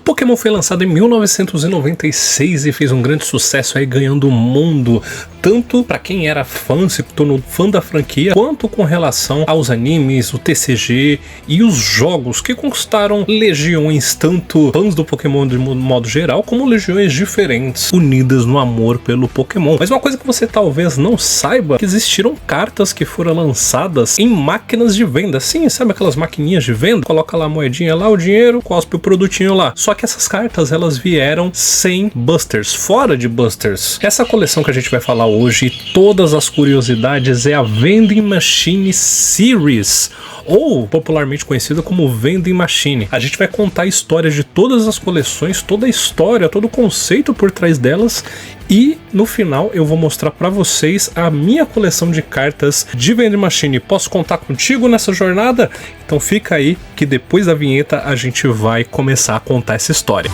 Pokémon foi lançado em 1996 e fez um grande sucesso aí, ganhando o mundo, tanto para quem era fã, se tornou fã da franquia, quanto com relação aos animes, o TCG e os jogos que conquistaram legiões, tanto fãs do Pokémon de modo geral, como legiões diferentes, unidas no amor pelo Pokémon. Mas uma coisa que você talvez não saiba, que existiram cartas que foram lançadas em máquinas de venda. Sim, sabe aquelas maquininhas de venda? Coloca lá a moedinha lá, o dinheiro, cospe o produtinho lá. Só que essas cartas, elas vieram sem busters, fora de busters. Essa coleção que a gente vai falar hoje e todas as curiosidades é a Vending Machine Series, ou popularmente conhecida como Vending Machine. A gente vai contar histórias de todas as coleções, toda a história, todo o conceito por trás delas, e no final eu vou mostrar pra vocês a minha coleção de cartas de Vending Machine. Posso contar contigo nessa jornada? Então fica aí que depois da vinheta a gente vai começar a contar essa história.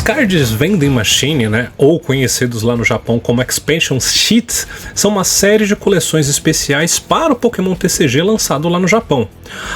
Cards Vending Machine, né, ou conhecidos lá no Japão como Expansion Sheets, são uma série de coleções especiais para o Pokémon TCG lançado lá no Japão.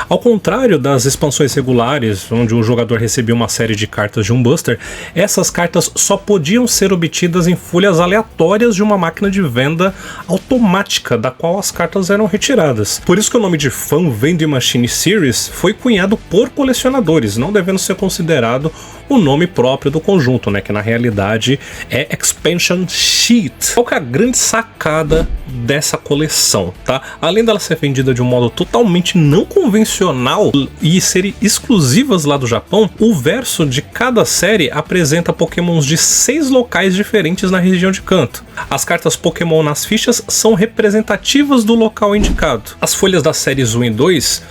Ao contrário das expansões regulares, onde o jogador recebia uma série de cartas de um Buster, essas cartas só podiam ser obtidas em folhas aleatórias de uma máquina de venda automática, da qual as cartas eram retiradas. Por isso que o nome de Fan Vending Machine Series foi cunhado por colecionadores, não devendo ser considerado o nome próprio do conjunto, né, que na realidade é Expansion Sheet. Qual que é a grande sacada dessa coleção, tá? Além dela ser vendida de um modo totalmente não convencional e serem exclusivas lá do Japão, o verso de cada série apresenta Pokémons de 6 locais diferentes na região de Kanto. As cartas Pokémon nas fichas são representativas do local indicado. As folhas das séries 1 e 2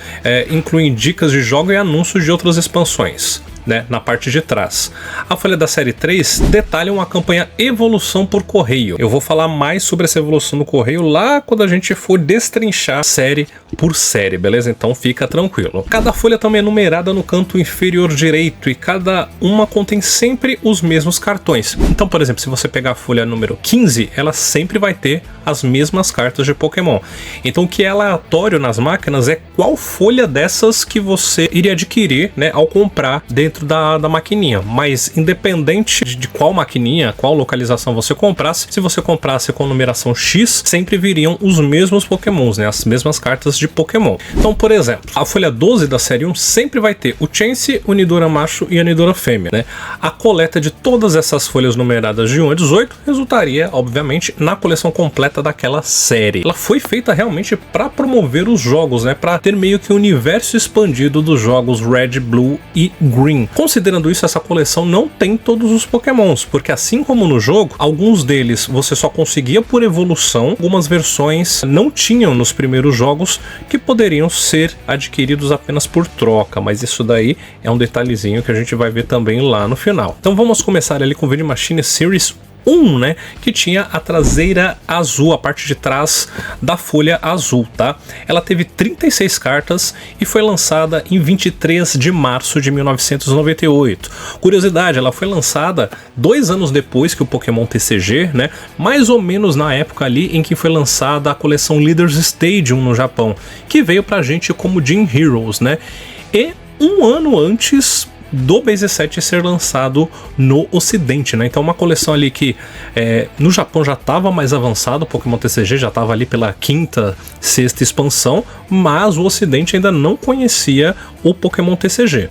incluem dicas de jogo e anúncios de outras expansões, né, na parte de trás. A folha da série 3 detalha uma campanha Evolução por Correio. Eu vou falar mais sobre essa evolução no correio lá quando a gente for destrinchar série por série, beleza? Então fica tranquilo. Cada folha também é numerada no canto inferior direito e cada uma contém sempre os mesmos cartões. Então, por exemplo, se você pegar a folha número 15, ela sempre vai ter as mesmas cartas de Pokémon. Então o que é aleatório nas máquinas é qual folha dessas que você iria adquirir, né, ao comprar dentro da maquininha, mas independente de qual maquininha, qual localização você comprasse, se você comprasse com numeração X, sempre viriam os mesmos Pokémons, né, as mesmas cartas de Pokémon. Então, por exemplo, a folha 12 da série 1 sempre vai ter o Chansey, o Nidora macho e a Nidora fêmea, né? A coleta de todas essas folhas numeradas de 1 a 18 resultaria, obviamente, na coleção completa daquela série. Ela foi feita realmente para promover os jogos, né, para ter meio que o universo expandido dos jogos Red, Blue e Green. Considerando isso, essa coleção não tem todos os Pokémons, porque assim como no jogo, alguns deles você só conseguia por evolução, algumas versões não tinham nos primeiros jogos que poderiam ser adquiridos apenas por troca, mas isso daí é um detalhezinho que a gente vai ver também lá no final. Então vamos começar ali com o Vending Machine Series 1, né, que tinha a traseira azul, a parte de trás da folha azul, tá? Ela teve 36 cartas e foi lançada em 23 de março de 1998. Curiosidade, ela foi lançada 2 anos depois que o Pokémon TCG, né, mais ou menos na época ali em que foi lançada a coleção Leaders Stadium no Japão, que veio pra gente como Gym Heroes, né? E um ano antes do Base 7 ser lançado no ocidente, né? Então uma coleção ali que no Japão já estava mais avançado, o Pokémon TCG já estava ali pela 5ª, 6ª expansão, mas o ocidente ainda não conhecia o Pokémon TCG.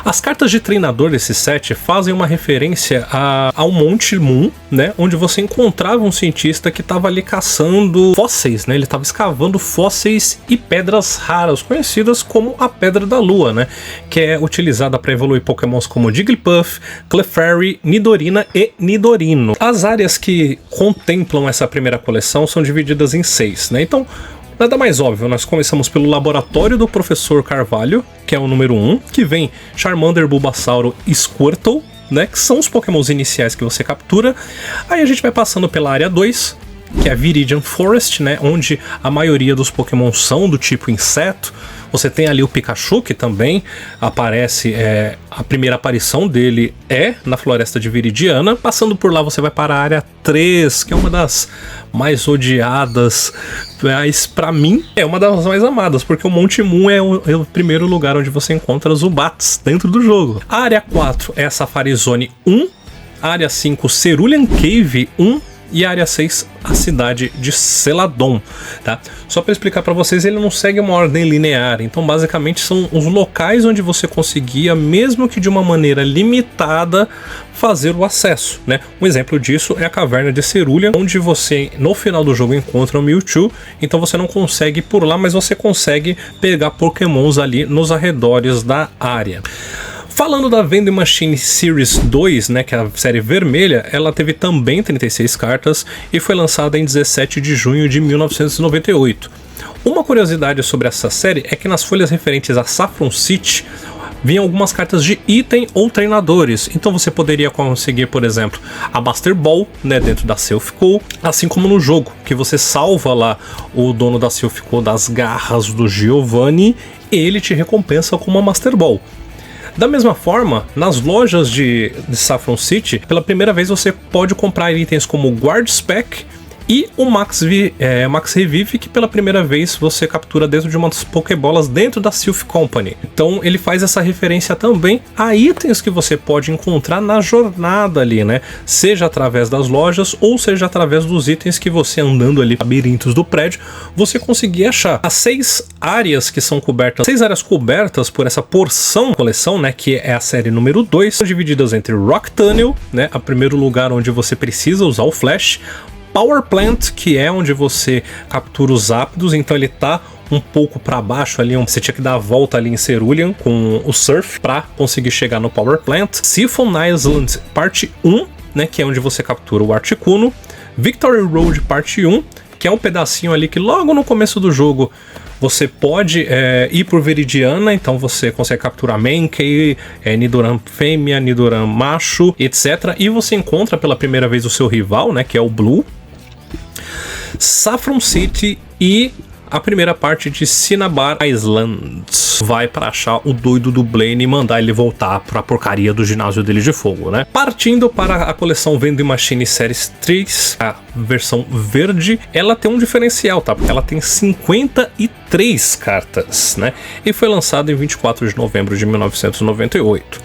As cartas de treinador desse set fazem uma referência ao Monte Moon, né? Onde você encontrava um cientista que estava ali caçando fósseis, né? Ele estava escavando fósseis e pedras raras, conhecidas como a Pedra da Lua, né? Que é utilizada para evoluir Pokémons como Jigglypuff, Clefairy, Nidorina e Nidorino. As áreas que contemplam essa primeira coleção são divididas em 6, né? Então, nada mais óbvio, nós começamos pelo laboratório do Professor Carvalho, que é o número 1, que vem Charmander, Bulbasauro e Squirtle, né? Que são os Pokémons iniciais que você captura. Aí a gente vai passando pela área 2, que é a Viridian Forest, né? Onde a maioria dos Pokémon são do tipo inseto. Você tem ali o Pikachu, que também aparece, a primeira aparição dele é na Floresta de Viridiana. Passando por lá você vai para a área 3, que é uma das mais odiadas, mas pra mim é uma das mais amadas, porque o Monte Moon é o primeiro lugar onde você encontra Zubats dentro do jogo. A área 4 é a Safari Zone 1, a área 5 Cerulean Cave 1, e a área 6, a cidade de Celadon, tá? Só para explicar para vocês, ele não segue uma ordem linear, então basicamente são os locais onde você conseguia, mesmo que de uma maneira limitada, fazer o acesso, né? Um exemplo disso é a caverna de Cerulean, onde você no final do jogo encontra o Mewtwo, então você não consegue ir por lá, mas você consegue pegar Pokémons ali nos arredores da área. Falando da Vending Machine Series 2, né, que é a série vermelha, ela teve também 36 cartas e foi lançada em 17 de junho de 1998. Uma curiosidade sobre essa série é que nas folhas referentes a Saffron City vinham algumas cartas de item ou treinadores, então você poderia conseguir, por exemplo, a Master Ball, né, dentro da Silph Co, assim como no jogo, que você salva lá o dono da Silph Co das garras do Giovanni e ele te recompensa com uma Master Ball. Da mesma forma, nas lojas de Saffron City, pela primeira vez você pode comprar itens como o Guard Spec e o Max Revive, que pela primeira vez você captura dentro de umas Pokébolas dentro da Silph Company. Então ele faz essa referência também a itens que você pode encontrar na jornada ali, né? Seja através das lojas ou seja através dos itens que você andando ali labirintos do prédio, você conseguir achar. As 6 áreas que são cobertas, 6 áreas cobertas por essa porção coleção, né? Que é a série número 2, são divididas entre Rock Tunnel, né? O primeiro lugar onde você precisa usar o Flash, Power Plant, que é onde você captura os ápidos, então ele tá um pouco para baixo ali, você tinha que dar a volta ali em Cerulean com o Surf para conseguir chegar no Power Plant. Siphon Island Parte 1, né, que é onde você captura o Articuno. Victory Road Parte 1, que é um pedacinho ali que logo no começo do jogo você pode ir por Viridiana, então você consegue capturar Mankey, Nidoran fêmea, Nidoran macho, etc. E você encontra pela primeira vez o seu rival, né, que é o Blue, Saffron City e a primeira parte de Cinnabar Islands. Vai pra achar o doido do Blaine e mandar ele voltar pra porcaria do ginásio dele de fogo, né? Partindo para a coleção Vending Machine Series 3, a versão verde, ela tem um diferencial, tá? Porque ela tem 53 cartas, né? E foi lançada em 24 de novembro de 1998.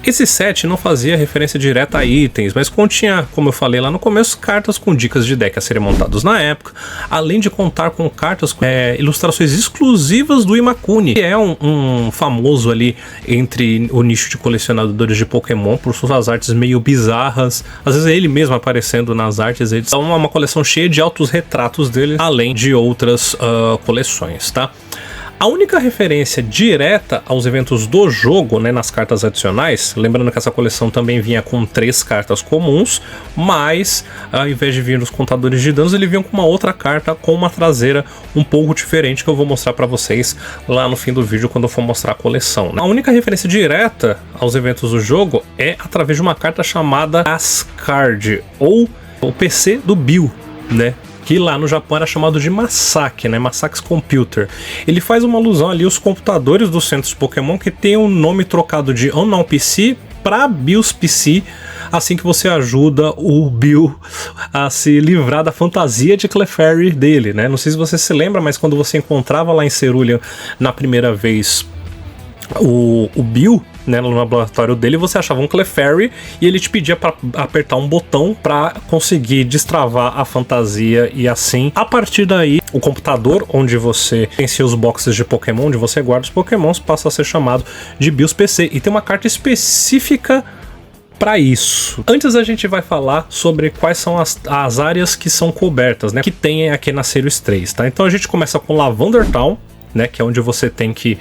Esse set não fazia referência direta a itens, mas continha, como eu falei lá no começo, cartas com dicas de deck a serem montados na época, além de contar com cartas com ilustrações exclusivas do Imakuni, que é um famoso ali entre o nicho de colecionadores de Pokémon por suas artes meio bizarras, às vezes é ele mesmo aparecendo nas artes. É uma coleção cheia de autorretratos dele, além de outras coleções, tá? A única referência direta aos eventos do jogo, né, nas cartas adicionais, lembrando que essa coleção também vinha com 3 cartas comuns, mas ao invés de vir nos contadores de danos, ele vinha com uma outra carta com uma traseira um pouco diferente que eu vou mostrar para vocês lá no fim do vídeo quando eu for mostrar a coleção, né? A única referência direta aos eventos do jogo é através de uma carta chamada Ascard, ou o PC do Bill, né? Que lá no Japão era chamado de Masaki, né? Masaki's Computer. Ele faz uma alusão ali aos computadores dos centros Pokémon que tem o nome trocado de Unknown PC para Bill's PC, assim que você ajuda o Bill a se livrar da fantasia de Clefairy dele, né? Não sei se você se lembra, mas quando você encontrava lá em Cerulean na primeira vez o Bill, né, no laboratório dele, você achava um Clefairy e ele te pedia para apertar um botão para conseguir destravar a fantasia, e assim, a partir daí, o computador onde você tem seus boxes de Pokémon, onde você guarda os Pokémons, passa a ser chamado de Bill's PC, e tem uma carta específica para isso. Antes a gente vai falar sobre quais são as áreas que são cobertas, né, que tem aqui na Series 3, tá? Então a gente começa com Lavender Town, né, que é onde você tem que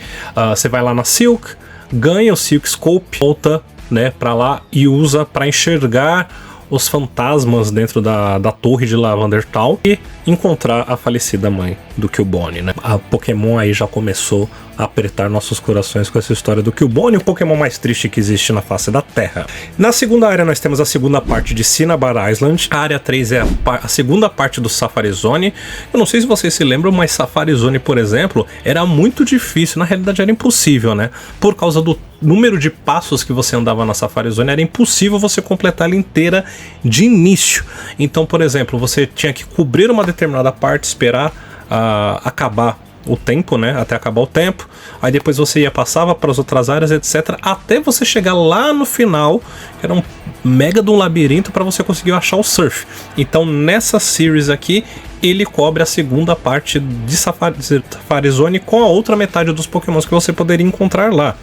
você vai lá na Silk, ganha o Silk Scope, volta, né, para lá e usa para enxergar os fantasmas dentro da torre de Lavendertown e encontrar a falecida mãe do Cubone, né? A Pokémon aí já começou a apertar nossos corações com essa história do Cubone, o Pokémon mais triste que existe na face da Terra. Na segunda área nós temos a segunda parte de Cinnabar Island. A área 3 é a segunda parte do Safari Zone. Eu não sei se vocês se lembram, mas Safari Zone, por exemplo, era muito difícil, na realidade era impossível, né? Por causa do número de passos que você andava na Safari Zone, era impossível você completar ela inteira de início. Então, por exemplo, você tinha que cobrir uma determinada parte, esperar acabar o tempo, né? Até acabar o tempo. Aí depois você passava para as outras áreas, etc. Até você chegar lá no final, que era um mega de um labirinto para você conseguir achar o surf. Então, nessa series aqui, ele cobre a segunda parte de Safari Zone com a outra metade dos Pokémons que você poderia encontrar lá.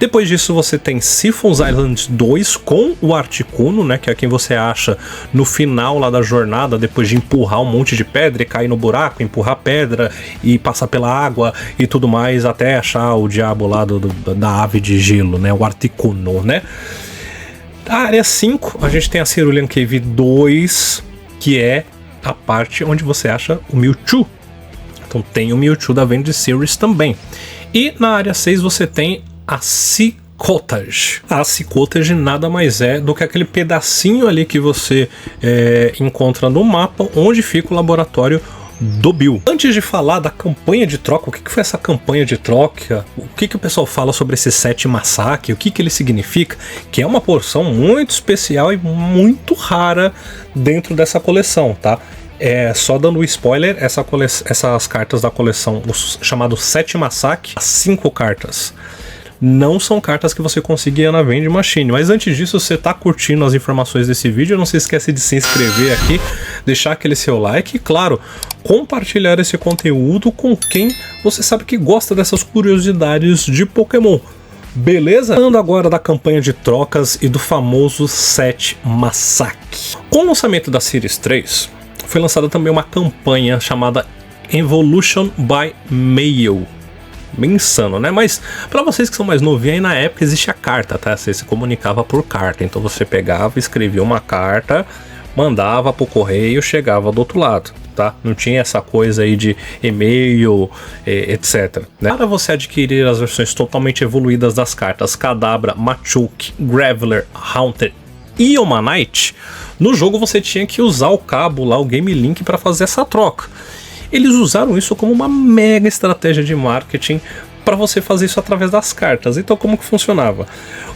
Depois disso você tem Siphons Island 2 com o Articuno, né, que é quem você acha no final lá da jornada, depois de empurrar um monte de pedra e cair no buraco, empurrar pedra e passar pela água e tudo mais, até achar o diabo lá da ave de gelo, né, o Articuno, né. Na área 5 a gente tem a Cerulean Cave 2, que é a parte onde você acha o Mewtwo. Então tem o Mewtwo da Vending Series também. E na área 6 você tem a Sea Cottage. A Sea Cottage nada mais é do que aquele pedacinho ali que você encontra no mapa onde fica o laboratório do Bill. Antes de falar da campanha de troca, o que foi essa campanha de troca, o que o pessoal fala sobre esse set massacre, o que ele significa, que é uma porção muito especial e muito rara dentro dessa coleção, tá? Só dando um spoiler, essas cartas da coleção, o chamado set massacre, as 5 cartas, não são cartas que você conseguia na Vending Machine. Mas antes disso, você tá curtindo as informações desse vídeo, não se esquece de se inscrever aqui, deixar aquele seu like e, claro, compartilhar esse conteúdo com quem você sabe que gosta dessas curiosidades de Pokémon. Beleza? Falando agora da campanha de trocas e do famoso set massacre. Com o lançamento da Series 3, foi lançada também uma campanha chamada Evolution by Mail. Bem insano, né? Mas pra vocês que são mais novinhos, aí na época existia a carta, tá? Você se comunicava por carta. Então você pegava, escrevia uma carta, mandava pro correio, chegava do outro lado, tá? Não tinha essa coisa aí de e-mail, etc, né? Para você adquirir as versões totalmente evoluídas das cartas Kadabra, Machoke, Graveler, Haunter e Omanite, no jogo você tinha que usar o cabo lá, o Game Link, para fazer essa troca. Eles usaram isso como uma mega estratégia de marketing para você fazer isso através das cartas. Então como que funcionava?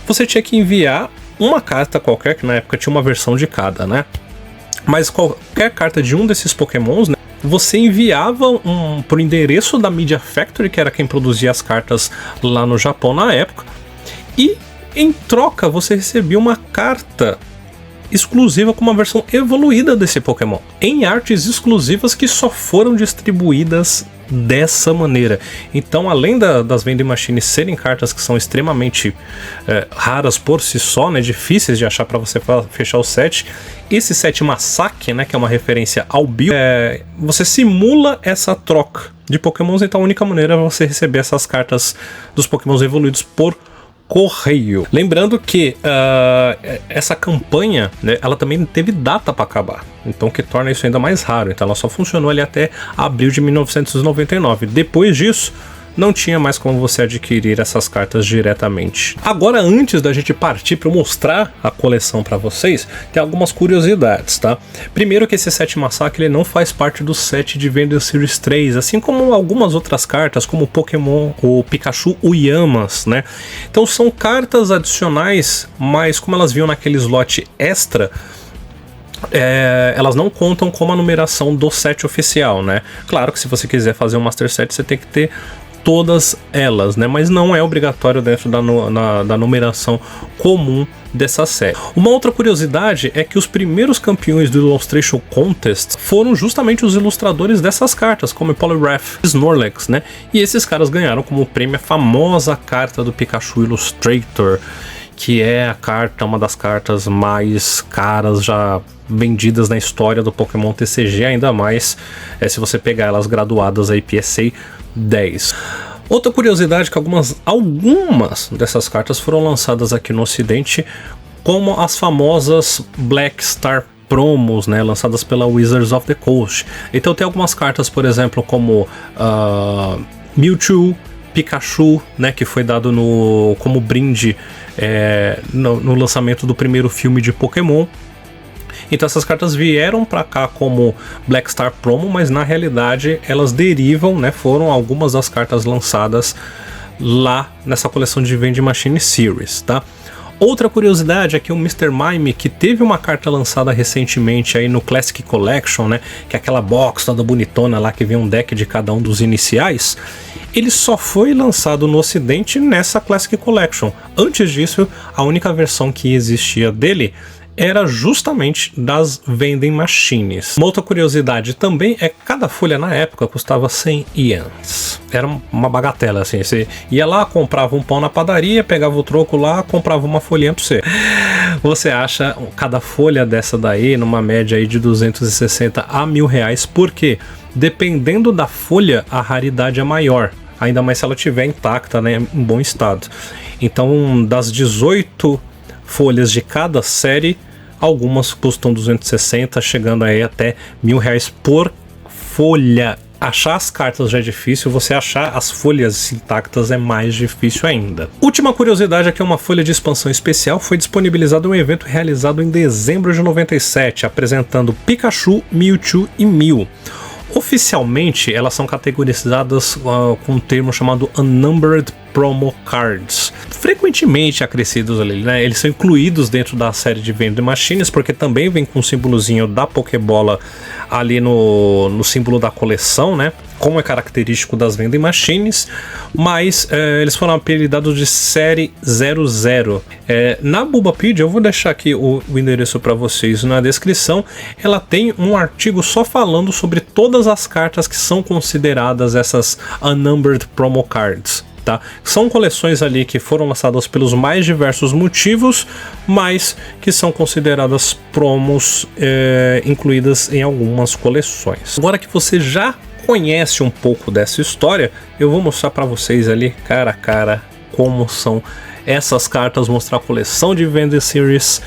Você tinha que enviar uma carta qualquer, que na época tinha uma versão de cada, né? Mas qualquer carta de um desses Pokémons, né, você enviava pro endereço da Media Factory, que era quem produzia as cartas lá no Japão na época, e em troca você recebia uma carta exclusiva com uma versão evoluída desse Pokémon, em artes exclusivas que só foram distribuídas dessa maneira. Então, além das Vending Machines serem cartas que são extremamente raras por si só, né, difíceis de achar para você fechar o set, esse set massacre, né, que é uma referência ao Bill, você simula essa troca de Pokémons, então a única maneira é você receber essas cartas dos Pokémons evoluídos por correio. Lembrando que essa campanha, né, ela também teve data para acabar, então que torna isso ainda mais raro. Então ela só funcionou ali até abril de 1999. Depois disso, não tinha mais como você adquirir essas cartas diretamente. Agora, antes da gente partir para mostrar a coleção para vocês, tem algumas curiosidades, tá? Primeiro que esse set massacre ele não faz parte do set de Vending Series 3, assim como algumas outras cartas, como o Pokémon, o Pikachu Uyamas, né? Então são cartas adicionais, mas como elas vinham naquele slot extra, elas não contam como a numeração do set oficial, né? Claro que se você quiser fazer um Master Set, você tem que ter todas elas, né? Mas não é obrigatório dentro da numeração comum dessa série. Uma outra curiosidade é que os primeiros campeões do Illustration Contest foram justamente os ilustradores dessas cartas, como Poliwrath e Snorlax, né? E esses caras ganharam como prêmio a famosa carta do Pikachu Illustrator, que é a carta, uma das cartas mais caras já vendidas na história do Pokémon TCG, ainda mais se você pegar elas graduadas aí PSA 10. Outra curiosidade é que algumas dessas cartas foram lançadas aqui no ocidente como as famosas Black Star promos, né, lançadas pela Wizards of the Coast. Então tem algumas cartas, por exemplo, como Mewtwo, Pikachu, né, que foi dado como brinde no lançamento do primeiro filme de Pokémon. Então essas cartas vieram para cá como Black Star Promo, mas na realidade elas derivam, né, foram algumas das cartas lançadas lá nessa coleção de Vending Machine Series, tá? Outra curiosidade é que o Mr. Mime, que teve uma carta lançada recentemente aí no Classic Collection, né, que é aquela box toda bonitona lá que vem um deck de cada um dos iniciais, ele só foi lançado no ocidente nessa Classic Collection. Antes disso, a única versão que existia dele era justamente das Vending Machines. Uma outra curiosidade também é que cada folha na época custava 100 ienes. Era uma bagatela, assim. Você ia lá, comprava um pão na padaria, pegava o troco lá, comprava uma folhinha pra você. Você acha cada folha dessa daí numa média aí de 260 a R$1.000, porque dependendo da folha, a raridade é maior. Ainda mais se ela estiver intacta, né, em bom estado. Então, das 18 folhas de cada série, algumas custam 260, chegando aí até R$1.000 por folha. Achar as cartas já é difícil, você achar as folhas intactas é mais difícil ainda. Última curiosidade é que uma folha de expansão especial foi disponibilizada em um evento realizado em dezembro de 97, apresentando Pikachu, Mewtwo e Mew. Oficialmente, elas são categorizadas com um termo chamado Unnumbered Promo Cards, frequentemente acrescidos ali, né? Eles são incluídos dentro da série de Vending Machines, porque também vem com o símbolozinho da Pokébola ali no símbolo da coleção, né? Como é característico das Vending Machines, mas eles foram apelidados de série 00. Na Bulbapedia, eu vou deixar aqui o endereço para vocês na descrição, ela tem um artigo só falando sobre todas as cartas que são consideradas essas Unnumbered Promo Cards. Tá? São coleções ali que foram lançadas pelos mais diversos motivos, mas que são consideradas promos incluídas em algumas coleções. Agora que você já conhece um pouco dessa história, eu vou mostrar para vocês ali cara a cara como são essas cartas, mostrar a coleção de Vending Series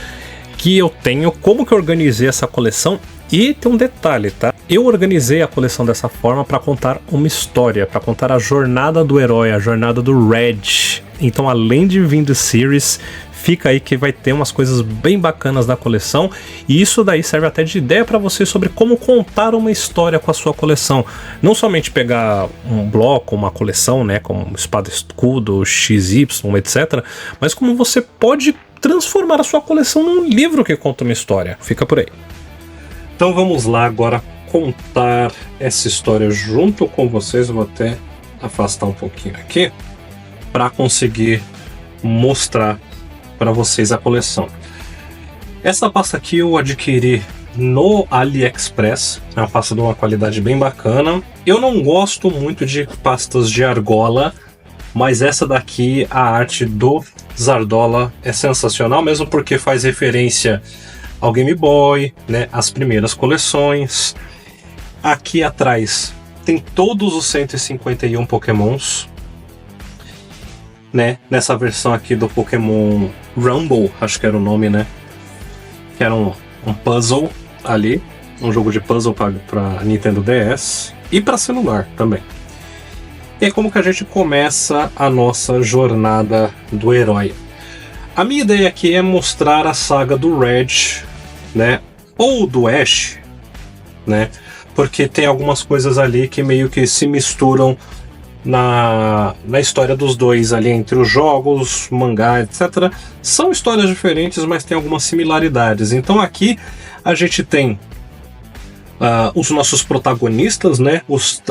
que eu tenho, como que eu organizei essa coleção. E tem um detalhe, tá? Eu organizei a coleção dessa forma para contar uma história, para contar a jornada do herói, a jornada do Red. Então, além de Vending Series, fica aí que vai ter umas coisas bem bacanas na coleção, e isso daí serve até de ideia para você sobre como contar uma história com a sua coleção. Não somente pegar um bloco, uma coleção, né, como espada, escudo, XY, etc, mas como você pode transformar a sua coleção num livro que conta uma história. Fica por aí. Então vamos lá agora contar essa história junto com vocês. Eu vou até afastar um pouquinho aqui para conseguir mostrar para vocês a coleção. Essa pasta aqui eu adquiri no AliExpress, é uma pasta de uma qualidade bem bacana. Eu não gosto muito de pastas de argola, mas essa daqui, a arte do Zardola é sensacional, mesmo porque faz referência ao Game Boy, né, as primeiras coleções. Aqui atrás tem todos os 151 Pokémons, né, nessa versão aqui do Pokémon Rumble, acho que era o nome, né, que era um puzzle ali, um jogo de puzzle para Nintendo DS e para celular também. E é como que a gente começa a nossa jornada do herói. A minha ideia aqui é mostrar a saga do Red, né, ou do Ash, né, porque tem algumas coisas ali que meio que se misturam na história dos dois ali, entre os jogos, mangá, etc. São histórias diferentes, mas tem algumas similaridades. Então aqui a gente tem os nossos protagonistas, né,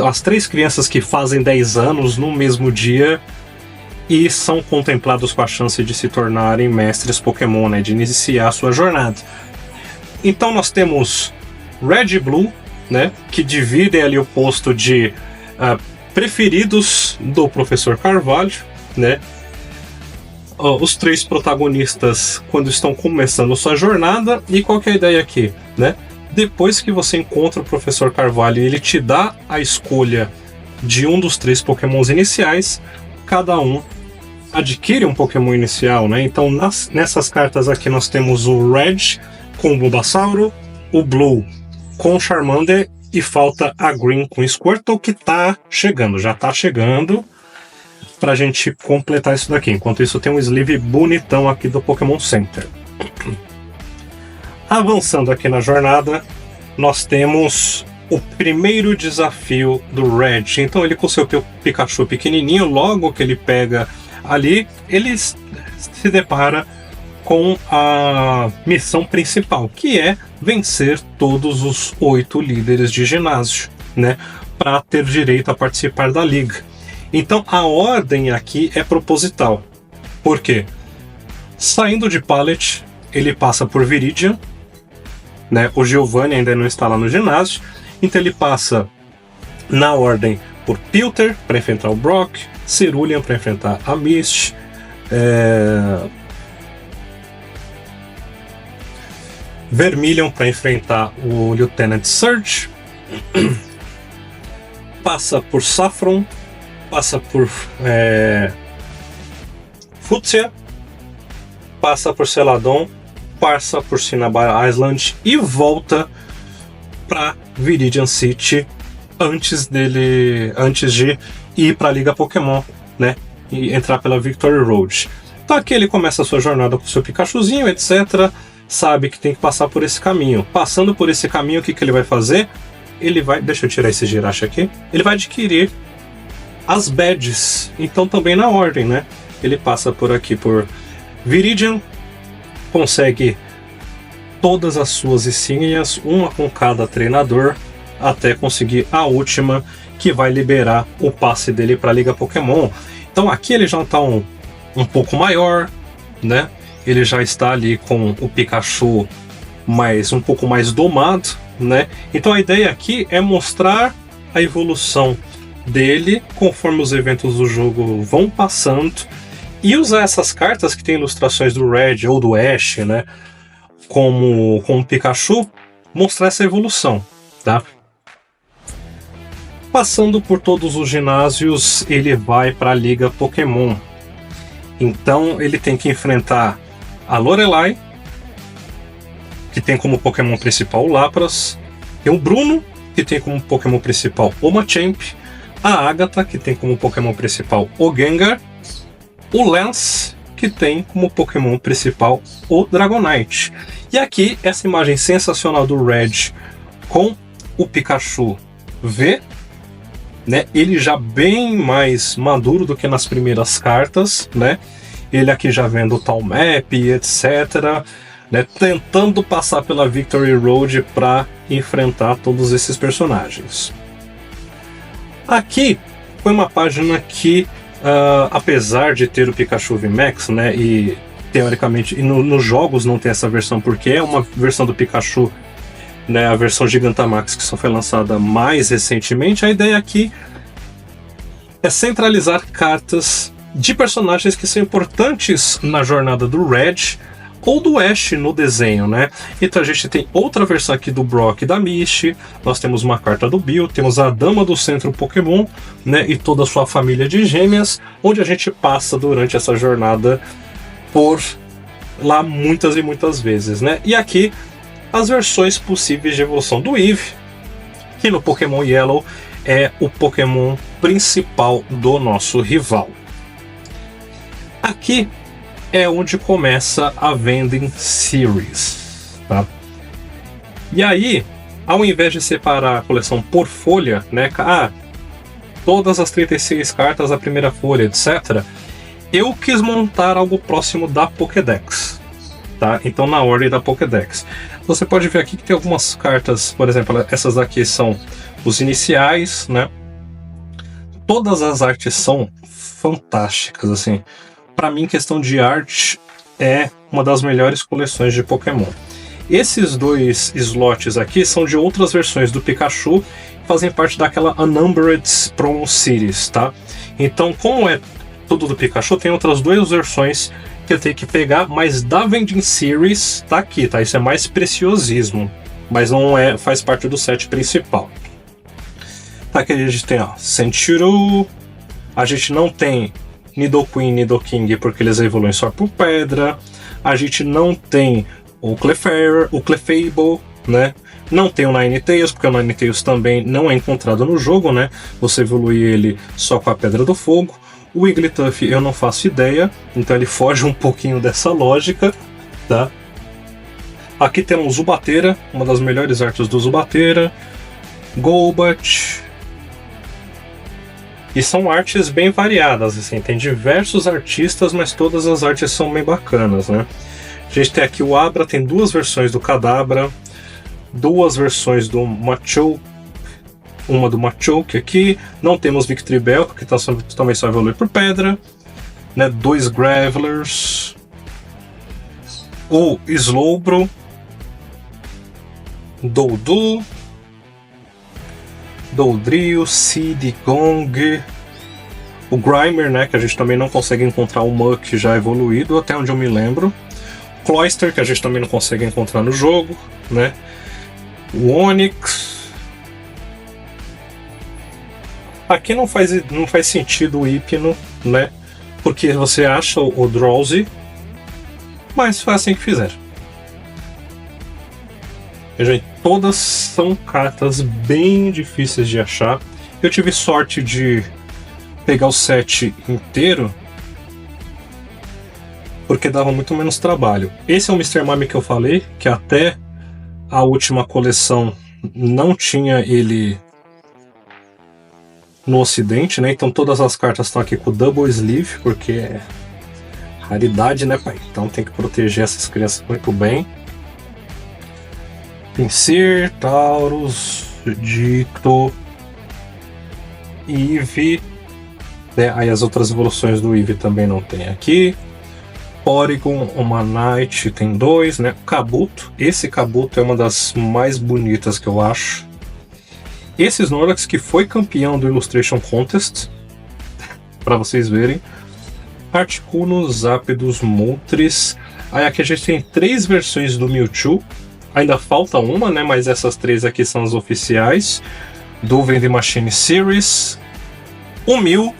as três crianças que fazem 10 anos no mesmo dia e são contemplados com a chance de se tornarem mestres Pokémon, né, de iniciar a sua jornada. Então nós temos Red e Blue, né, que dividem ali o posto de preferidos do Professor Carvalho, né? Os três protagonistas quando estão começando sua jornada. E qual que é a ideia aqui, né? Depois que você encontra o Professor Carvalho e ele te dá a escolha de um dos três Pokémons iniciais, cada um adquire um Pokémon inicial, né? Então nessas cartas aqui nós temos o Red com o Bulbasauro, o Blue com o Charmander e falta a Green com o Squirtle, que já tá chegando pra gente completar isso daqui. Enquanto isso tem um sleeve bonitão aqui do Pokémon Center. Avançando aqui na jornada, nós temos o primeiro desafio do Red. Então ele com seu Pikachu pequenininho, logo que ele pega ali, ele se depara com a missão principal, que é vencer todos os 8 líderes de ginásio, né, para ter direito a participar da liga. Então a ordem aqui é proposital. Por quê? Saindo de Pallet, ele passa por Viridian, né? O Giovanni ainda não está lá no ginásio, então ele passa na ordem por Pilter para enfrentar o Brock, Cerulean para enfrentar a Mist, Vermilion para enfrentar o Lieutenant Surge, passa por Saffron, passa por Fuchsia, passa por Celadon, passa por Cinnabar Island e volta para Viridian City antes de ir para a Liga Pokémon, né, e entrar pela Victory Road. Então aqui ele começa a sua jornada com seu Pikachuzinho, etc. Sabe que tem que passar por esse caminho. Passando por esse caminho, o que ele vai fazer? Ele vai... Deixa eu tirar esse Jirachi aqui. Ele vai adquirir as badges. Então também na ordem, né? Ele passa por aqui por Viridian, consegue todas as suas insígnias, uma com cada treinador, até conseguir a última, que vai liberar o passe dele para a Liga Pokémon. Então aqui ele já está um pouco maior, né? Ele já está ali com o Pikachu um pouco mais domado, né? Então a ideia aqui é mostrar a evolução dele conforme os eventos do jogo vão passando e usar essas cartas que tem ilustrações do Red ou do Ash, né? Com o Pikachu, mostrar essa evolução, tá? Passando por todos os ginásios, ele vai para a Liga Pokémon. Então ele tem que enfrentar a Lorelai, que tem como Pokémon principal o Lapras, tem o Bruno, que tem como Pokémon principal o Machamp, a Agatha, que tem como Pokémon principal o Gengar, o Lance, que tem como Pokémon principal o Dragonite. E aqui, essa imagem sensacional do Red com o Pikachu V, né? Ele já bem mais maduro do que nas primeiras cartas, né? Ele aqui já vendo o Tal Map, etc., né? Tentando passar pela Victory Road para enfrentar todos esses personagens. Aqui foi uma página que, apesar de ter o Pikachu VMAX, né? E teoricamente nos jogos não tem essa versão, porque é uma versão do Pikachu, né, a versão Gigantamax, que só foi lançada mais recentemente. A ideia aqui é centralizar cartas de personagens que são importantes na jornada do Red ou do Ash no desenho, né? Então a gente tem outra versão aqui do Brock e da Misty, nós temos uma carta do Bill, temos a Dama do Centro Pokémon, né, e toda a sua família de gêmeas, onde a gente passa durante essa jornada por lá muitas e muitas vezes, né? E aqui as versões possíveis de evolução do Eevee, que no Pokémon Yellow é o Pokémon principal do nosso rival. Aqui é onde começa a Vending Series, tá? E aí, ao invés de separar a coleção por folha, né? Todas as 36 cartas da primeira folha, etc., eu quis montar algo próximo da Pokédex, tá? Então, na ordem da Pokédex. Você pode ver aqui que tem algumas cartas, por exemplo, essas aqui são os iniciais, né? Todas as artes são fantásticas, assim. Para mim, questão de arte é uma das melhores coleções de Pokémon. Esses dois slots aqui são de outras versões do Pikachu, fazem parte daquela Unnumbered Promo Series, tá? Então, como é tudo do Pikachu, tem outras duas versões que eu tenho que pegar, mas da Vending Series tá aqui, tá? Isso é mais preciosismo, mas não faz parte do set principal. Tá, aqui a gente tem, ó, Sentiro, a gente não tem Nidoqueen e Nidoking porque eles evoluem só por pedra. A gente não tem o Clefable, né? Não tem o Ninetales, porque o Ninetales também não é encontrado no jogo, né? Você evolui ele só com a Pedra do Fogo. O Wigglytuff eu não faço ideia, então ele foge um pouquinho dessa lógica, tá? Aqui temos o Zubatera, uma das melhores artes do Zubatera. Golbat. E são artes bem variadas, assim, tem diversos artistas, mas todas as artes são bem bacanas, né? A gente tem aqui o Abra, tem duas versões do Kadabra, duas versões do Machoke, uma do Machoke aqui, não temos Victreebel, porque também só evolui por pedra, né? Dois Gravelers, o Slowbro, Dodrio, Seed, Gong, o Grimer, né, que a gente também não consegue encontrar o Muk já evoluído, até onde eu me lembro. Cloyster, que a gente também não consegue encontrar no jogo, né? O Onix. Aqui não faz sentido o Hypno, né? Porque você acha o Drowsy, mas foi assim que fizeram. Gente, todas são cartas bem difíceis de achar. Eu tive sorte de pegar o set inteiro, porque dava muito menos trabalho. Esse é o Mr. Mime que eu falei, que até a última coleção não tinha ele no ocidente, né? Então todas as cartas estão aqui com Double Sleeve, porque é raridade, né, pai? Então tem que proteger essas crianças muito bem. Pinsir, Taurus, Dicto, Eevee, né? Aí as outras evoluções do Eevee também não tem aqui. Porygon, Omanite tem dois, né? Kabuto, esse Kabuto é uma das mais bonitas que eu acho. Esse Snorlax que foi campeão do Illustration Contest, para vocês verem. Articuno, Zapdos, Moltres. Aí aqui a gente tem três versões do Mewtwo. Ainda falta uma, né? Mas essas três aqui são as oficiais. Do Vending Machine Series. O Mew.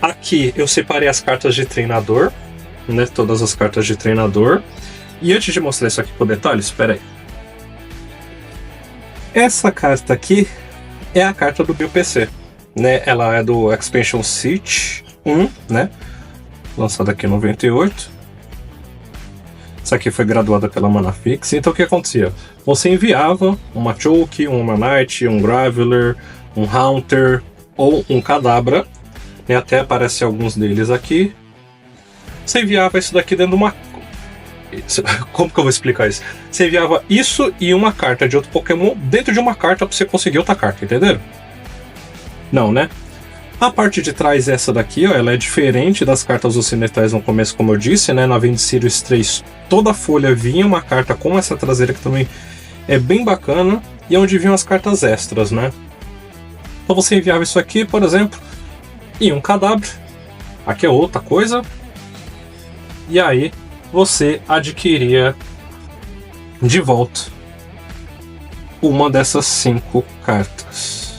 Aqui eu separei as cartas de treinador, né? Todas as cartas de treinador. E antes de mostrar isso aqui com detalhes, espera aí. Essa carta aqui é a carta do BioPC, né? Ela é do Expansion City 1, né? Lançada aqui em 98. Essa aqui foi graduada pela Manafix. Então o que acontecia? Você enviava um Machoke, um Omanite, um Graveler, um Haunter ou um Kadabra, né? Até aparece alguns deles aqui. Você enviava isso daqui dentro de uma... Como que eu vou explicar isso? Você enviava isso e uma carta de outro Pokémon dentro de uma carta para você conseguir outra carta, entenderam? Não, né? A parte de trás, essa daqui, ó, ela é diferente das cartas ocidentais no começo, como eu disse, né? Na Wind Series 3, toda a folha vinha uma carta com essa traseira que também é bem bacana, e onde vinham as cartas extras, né? Então você enviava isso aqui, por exemplo, e um Kadabra. Aqui é outra coisa. E aí você adquiria de volta uma dessas 5 cartas.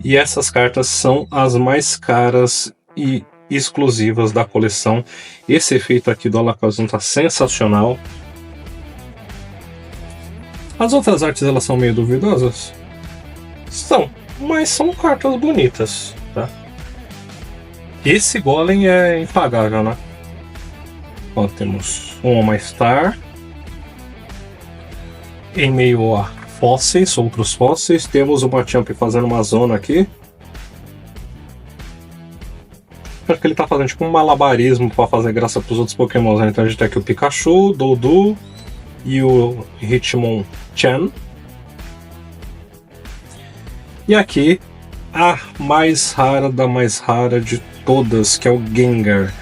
E essas cartas são as mais caras e exclusivas da coleção. Esse efeito aqui do Alakazam tá sensacional. As outras artes, elas são meio duvidosas? São, mas são cartas bonitas, tá? Esse Golem é impagável, né? Ó, temos uma Star em meio a fósseis, outros fósseis. Temos o Machamp fazendo uma zona aqui. Acho que ele tá fazendo tipo um malabarismo para fazer graça pros outros Pokémon, né? Então a gente tem aqui o Pikachu, Dodu e o Hitmonchan. E aqui a mais rara da mais rara de todas, que é o Gengar.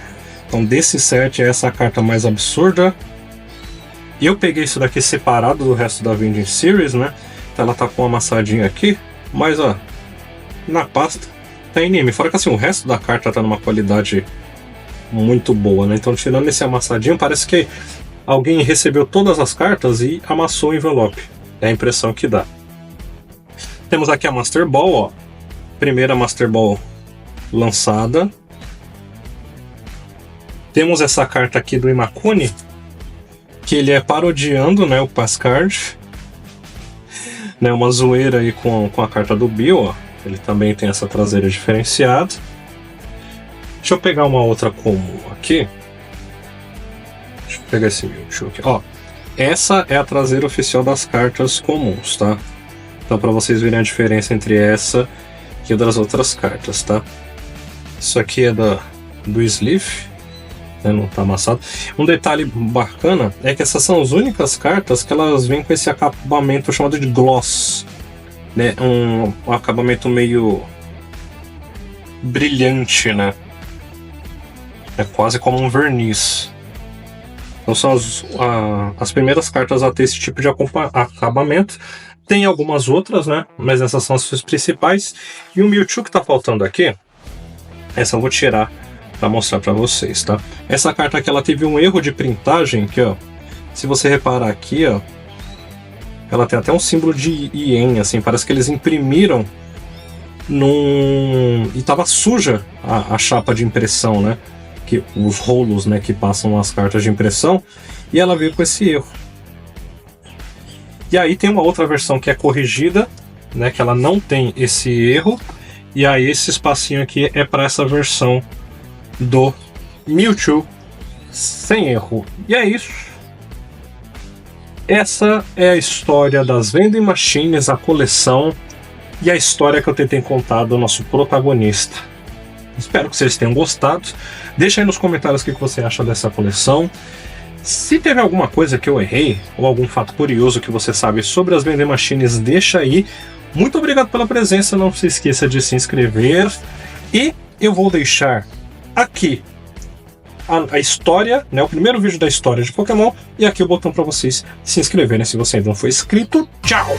Então desse set é essa a carta mais absurda. E eu peguei isso daqui separado do resto da Vending Series, né? Então ela tá com uma amassadinha aqui, mas ó, na pasta tá anime. Fora que assim, o resto da carta tá numa qualidade muito boa, né? Então tirando esse amassadinho, parece que alguém recebeu todas as cartas e amassou o envelope. É a impressão que dá. Temos aqui a Master Ball, ó. Primeira Master Ball lançada. Temos essa carta aqui do Imakuni, que ele é parodiando, né, o Passcard. Né, uma zoeira aí com a carta do Bill, ó. Ele também tem essa traseira diferenciada. Deixa eu pegar uma outra comum aqui. Deixa eu pegar esse Mewtwo aqui, ó. Essa é a traseira oficial das cartas comuns, tá? Então, para vocês verem a diferença entre essa e das outras cartas, tá? Isso aqui é do Sleeve, né? Não tá amassado. Um detalhe bacana é que essas são as únicas cartas que elas vêm com esse acabamento chamado de gloss, né? Um acabamento meio brilhante, né? É quase como um verniz. Então são as primeiras cartas a ter esse tipo de acabamento. Tem algumas outras, né? Mas essas são as suas principais. E o Mewtwo que tá faltando aqui, essa eu vou tirar para mostrar para vocês, tá? Essa carta aqui, ela teve um erro de printagem aqui, ó. Se você reparar aqui, ó, ela tem até um símbolo de ien, assim, parece que eles imprimiram e tava suja a chapa de impressão, né? Os rolos, né, que passam as cartas de impressão, e ela veio com esse erro. E aí tem uma outra versão que é corrigida, né, que ela não tem esse erro, e aí esse espacinho aqui é para essa versão do Mewtwo sem erro. E é isso. Essa é a história das Vending Machines, a coleção, e a história que eu tentei contar do nosso protagonista. Espero que vocês tenham gostado. Deixa aí nos comentários o que você acha dessa coleção. Se teve alguma coisa que eu errei, ou algum fato curioso que você sabe sobre as Vending Machines, deixa aí. Muito obrigado pela presença, não se esqueça de se inscrever. E eu vou deixar aqui a história, né, o primeiro vídeo da história de Pokémon, e aqui o botão para vocês se inscreverem se você ainda não for inscrito. Tchau!